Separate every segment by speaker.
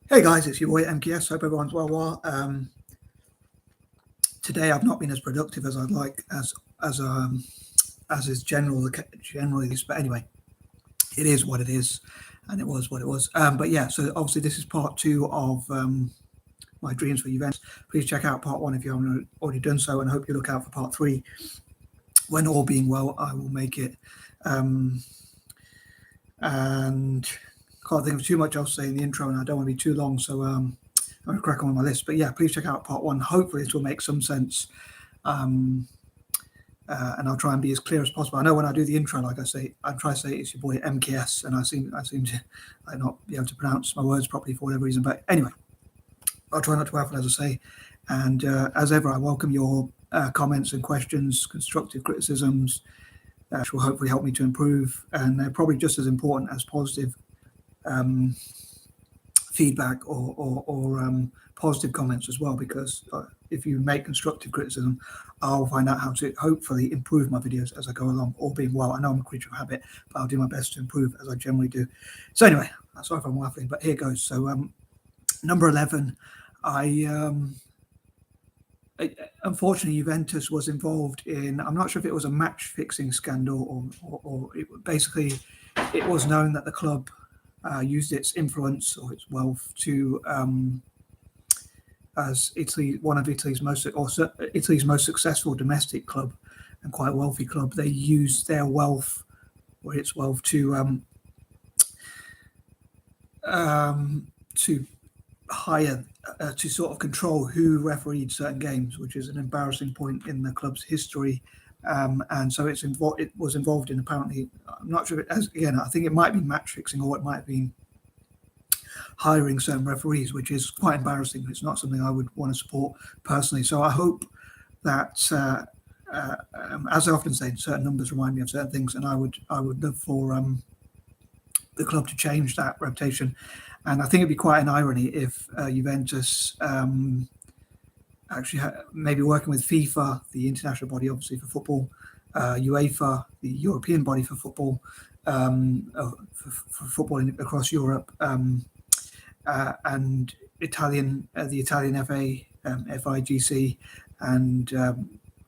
Speaker 1: Hey guys, it's your boy M.K.S. Hope everyone's well. Today I've not been as productive as I'd like, as is generally. But anyway, it is what it is, and it was what it was. But yeah, so obviously this is part two of my dreams for Juventus. Please check out part one if you haven't already done so, and I hope you look out for part three. When all being well, I will make it. And can't think of too much else to say in the intro, and I don't want to be too long, so I'm going to crack on my list. But yeah, please check out part one. Hopefully it will make some sense, and I'll try and be as clear as possible. I know when I do the intro, like I say, I try to say it's your boy M.K.S, and I seem to not be able to pronounce my words properly for whatever reason. But anyway, I'll try not to waffle, as I say. And as ever, I welcome your comments and questions, constructive criticisms, which will hopefully help me to improve. And they're probably just as important as positive feedback or positive comments as well, because if you make constructive criticism, I'll find out how to hopefully improve my videos as I go along, all being well. I know I'm a creature of habit, but I'll do my best to improve as I generally do. So anyway, sorry if I'm waffling, but here goes. So number 11, unfortunately, Juventus was involved in, I'm not sure if it was a match-fixing scandal or basically it was known that the club used its influence or its wealth to, as one of Italy's most successful domestic club and quite wealthy club, they used their wealth or its wealth to hire to sort of control who refereed certain games, which is an embarrassing point in the club's history. And so it was involved in, apparently, I'm not sure, I think it might be match fixing or it might be hiring certain referees, which is quite embarrassing. It's not something I would want to support personally. So I hope that, as I often say, certain numbers remind me of certain things, and I would love for the club to change that reputation. And I think it'd be quite an irony if Juventus actually maybe working with FIFA, the international body obviously for football, UEFA, the European body for football, for football across Europe, and the Italian FA, FIGC, and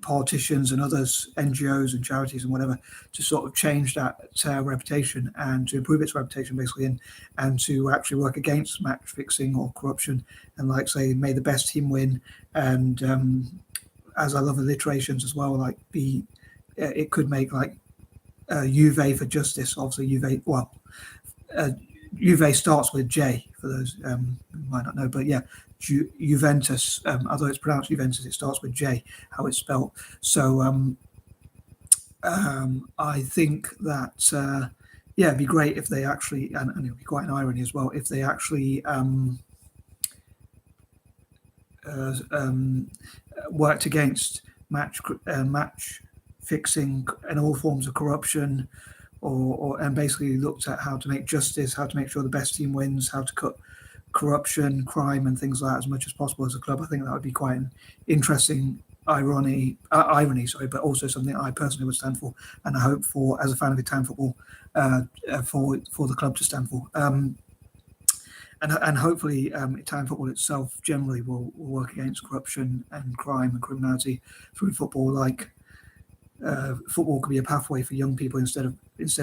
Speaker 1: politicians and others, NGOs and charities and whatever, to sort of change that reputation and to improve its reputation, basically, and to actually work against match fixing or corruption, and like say, may the best team win. And as I love alliterations as well, like it could make like Juve for justice. Obviously, Juve starts with J for those who might not know, but yeah, Juventus, although it's pronounced Juventus, it starts with J, how it's spelled. So I think that it'd be great if they actually, and it would be quite an irony as well, if they actually worked against match fixing and all forms of corruption, and basically looked at how to make justice, how to make sure the best team wins, how to cut corruption, crime, and things like that as much as possible as a club. I think that would be quite an interesting irony, but also something I personally would stand for, and I hope for, as a fan of Italian football, for the club to stand for. And hopefully Italian football itself generally will work against corruption and crime and criminality through football. Like football could be a pathway for young people instead of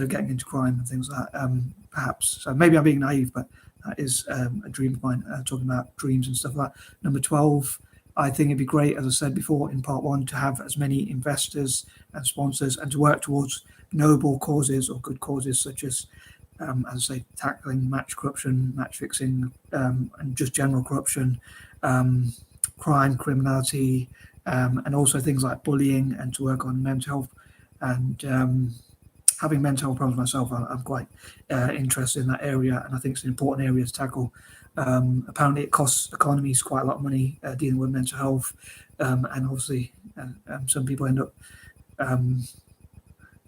Speaker 1: getting into crime and things like that. Perhaps. So maybe I'm being naive, but that is a dream of mine, talking about dreams and stuff like that. Number 12, I think it'd be great, as I said before in part one, to have as many investors and sponsors and to work towards noble causes or good causes, such as I say, tackling match corruption, match fixing, and just general corruption, crime, criminality, and also things like bullying, and to work on mental health. And having mental health problems myself, I'm quite interested in that area, and I think it's an important area to tackle. Apparently it costs economies quite a lot of money dealing with mental health, and obviously some people end up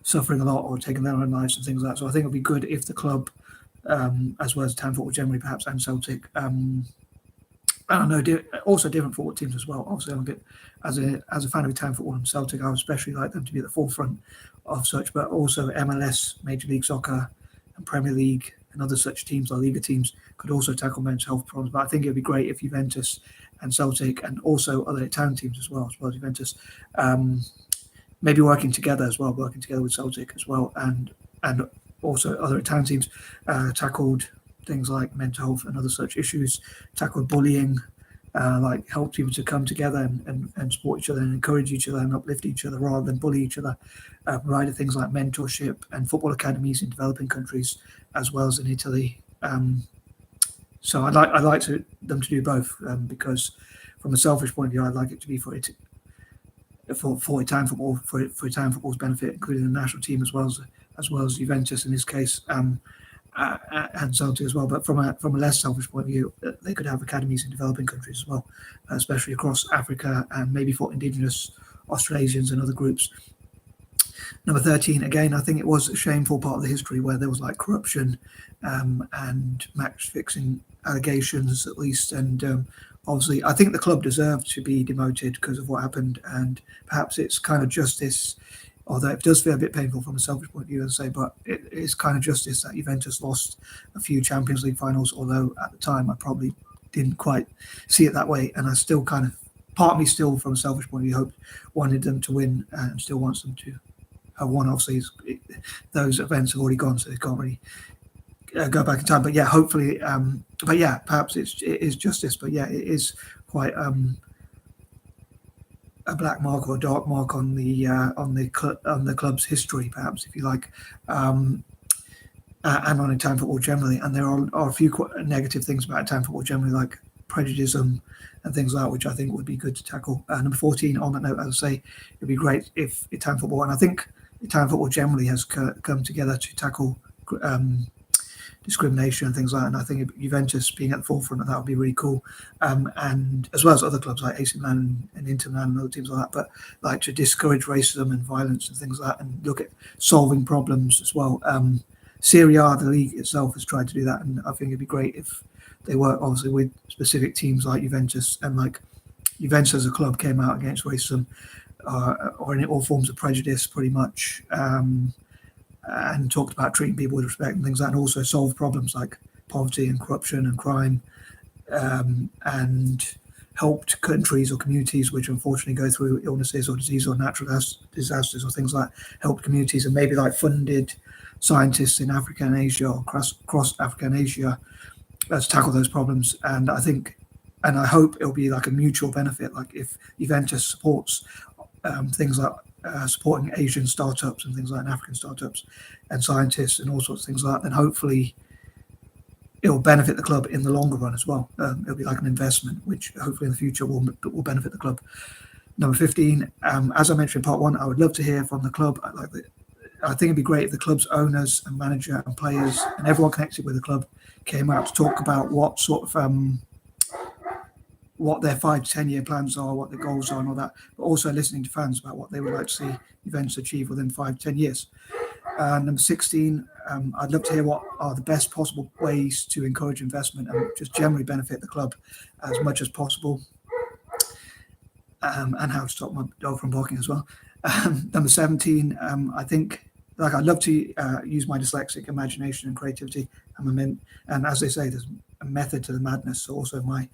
Speaker 1: suffering a lot or taking their own lives and things like that. So I think it would be good if the club, as well as Italian football generally, perhaps, and Celtic, I don't know, also different football teams as well. Obviously, I'm a bit, as a fan of Italian football and Celtic, I would especially like them to be at the forefront of such, but also MLS, Major League Soccer, and Premier League, and other such teams, La Liga teams, could also tackle mental health problems. But I think it'd be great if Juventus and Celtic and also other Italian teams as well as Juventus, maybe working together with Celtic as well, and also other Italian teams tackled things like mental health and other such issues, tackled bullying, like help people to come together and support each other and encourage each other and uplift each other rather than bully each other. Provided things like mentorship and football academies in developing countries as well as in Italy. So I'd like them to do both because from a selfish point of view, I'd like it to be for Italian football, for Italian football's benefit, including the national team as well as Juventus in this case, and Celtic as well. But from a less selfish point of view, they could have academies in developing countries as well, especially across Africa and maybe for indigenous Australasians and other groups. Number 13, again, I think it was a shameful part of the history where there was like corruption and match fixing allegations at least, and obviously I think the club deserved to be demoted because of what happened, and perhaps it's kind of justice, although it does feel a bit painful from a selfish point of view, as I say, but it is kind of justice that Juventus lost a few Champions League finals, although at the time I probably didn't quite see it that way, and I still kind of, part of me still from a selfish point of view, wanted them to win and still wants them to have won. Obviously those events have already gone, so they can't really go back in time, but yeah, hopefully, but yeah, perhaps it is justice, but yeah, it is quite a black mark or a dark mark on the club's history, perhaps, if you like, and on Italian football generally. And there are a few negative things about Italian football generally, like prejudice and things like that, which I think would be good to tackle. Number 14, on that note, as I say, it'd be great if Italian football, and I think Italian football generally has come together to tackle discrimination and things like that, and I think Juventus being at the forefront of that would be really cool, and as well as other clubs like AC Milan and Inter Milan and other teams like that, but like to discourage racism and violence and things like that and look at solving problems as well. Serie A, the league itself, has tried to do that, and I think it'd be great if they work obviously with specific teams like Juventus, and like Juventus as a club came out against racism or in all forms of prejudice pretty much, and talked about treating people with respect and things like that, and also solve problems like poverty and corruption and crime, and helped countries or communities which unfortunately go through illnesses or disease or natural disasters or things like that, helped communities, and maybe like funded scientists in Africa and Asia or across Africa and Asia to tackle those problems. And I think, and I hope it'll be like a mutual benefit, like if Juventus supports things like supporting Asian startups and things like African startups and scientists and all sorts of things like that, then hopefully it will benefit the club in the longer run as well. It'll be like an investment, which hopefully in the future will benefit the club. Number 15, as I mentioned in part one, I would love to hear from the club. I think it'd be great if the club's owners and manager and players and everyone connected with the club came out to talk about what sort of what their 5 to 10 year plans are, what their goals are and all that, but also listening to fans about what they would like to see Juventus achieve within 5 to 10 years. Number 16, I'd love to hear what are the best possible ways to encourage investment and just generally benefit the club as much as possible, and how to stop my dog from barking as well. Number 17, I think, like, I'd love to use my dyslexic imagination and creativity, and as they say, there's a method to the madness, so also my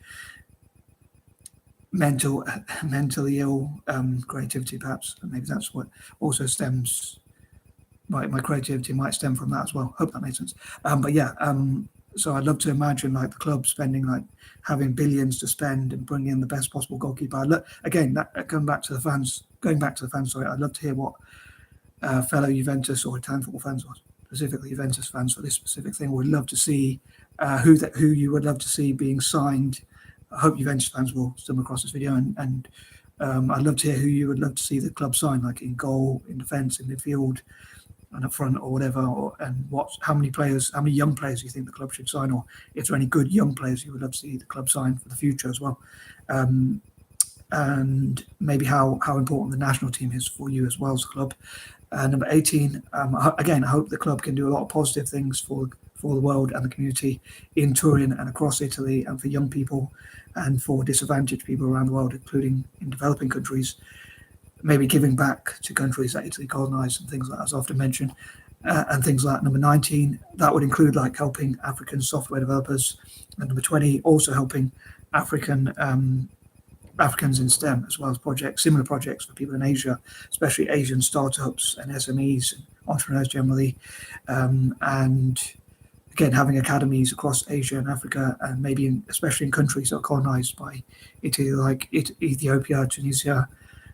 Speaker 1: mentally ill creativity, perhaps, and maybe that's what also stems, my creativity might stem from that as well. Hope that makes sense. But yeah, so I'd love to imagine like the club spending, like having billions to spend and bringing in the best possible goalkeeper. Again, going back to the fans, sorry, I'd love to hear what fellow Juventus or Italian football fans, or specifically Juventus fans for this specific thing, would love to see, who you would love to see being signed. I hope Juventus fans will stumble across this video, and I'd love to hear who you would love to see the club sign, like in goal, in defence, in midfield, and up front, or whatever. And how many young players you think the club should sign, or if there are any good young players you would love to see the club sign for the future as well. And maybe how important the national team is for you as well as a club. Number 18, again, I hope the club can do a lot of positive things for the world and the community in Turin and across Italy, and for young people and for disadvantaged people around the world, including in developing countries, maybe giving back to countries that Italy colonized and things like that, as often mentioned. and things like that. Number 19, that would include like helping African software developers. And number 20, also helping Africans in STEM, as well as similar projects for people in Asia, especially Asian startups and SMEs, entrepreneurs generally. And again, having academies across Asia and Africa, and maybe especially in countries that are colonized by Italy, like Ethiopia, Tunisia,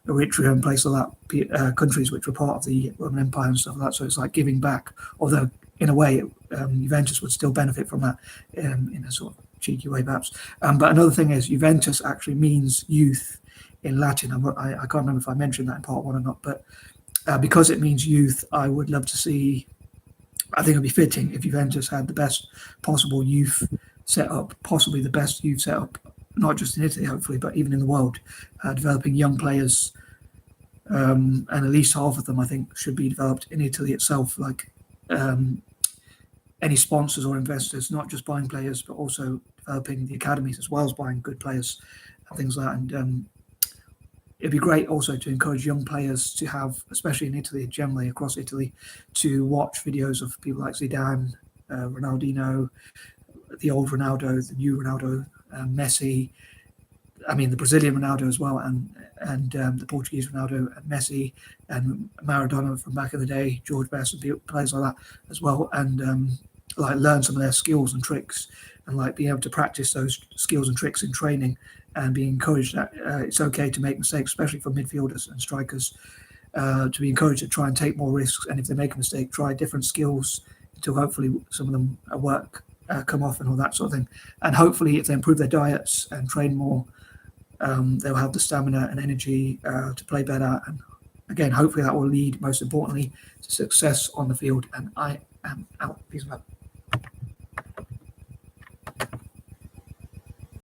Speaker 1: Eritrea, and places like that, countries which were part of the Roman Empire and stuff like that. So it's like giving back, although in a way, Juventus would still benefit from that in a sort of cheeky way, perhaps. But another thing is, Juventus actually means youth in Latin. I can't remember if I mentioned that in part one or not, but because it means youth, I would love to see. I think it'd be fitting if Juventus had the best possible youth setup, possibly the best youth setup, not just in Italy, hopefully, but even in the world, developing young players, and at least half of them, I think, should be developed in Italy itself, like any sponsors or investors, not just buying players, but also developing the academies as well as buying good players and things like that. And it'd be great also to encourage young players to have, especially in Italy, generally across Italy, to watch videos of people like Zidane, Ronaldinho, the old Ronaldo, the new Ronaldo, Messi. I mean, the Brazilian Ronaldo as well, and the Portuguese Ronaldo, and Messi, and Maradona from back in the day, George Best, and players like that as well, and like learn some of their skills and tricks, and like being able to practice those skills and tricks in training, and be encouraged that it's okay to make mistakes, especially for midfielders and strikers, to be encouraged to try and take more risks, and if they make a mistake, try different skills until hopefully some of them come off and all that sort of thing. And hopefully, if they improve their diets and train more, they'll have the stamina and energy to play better. And again, hopefully that will lead, most importantly, to success on the field. And I am out. Peace out.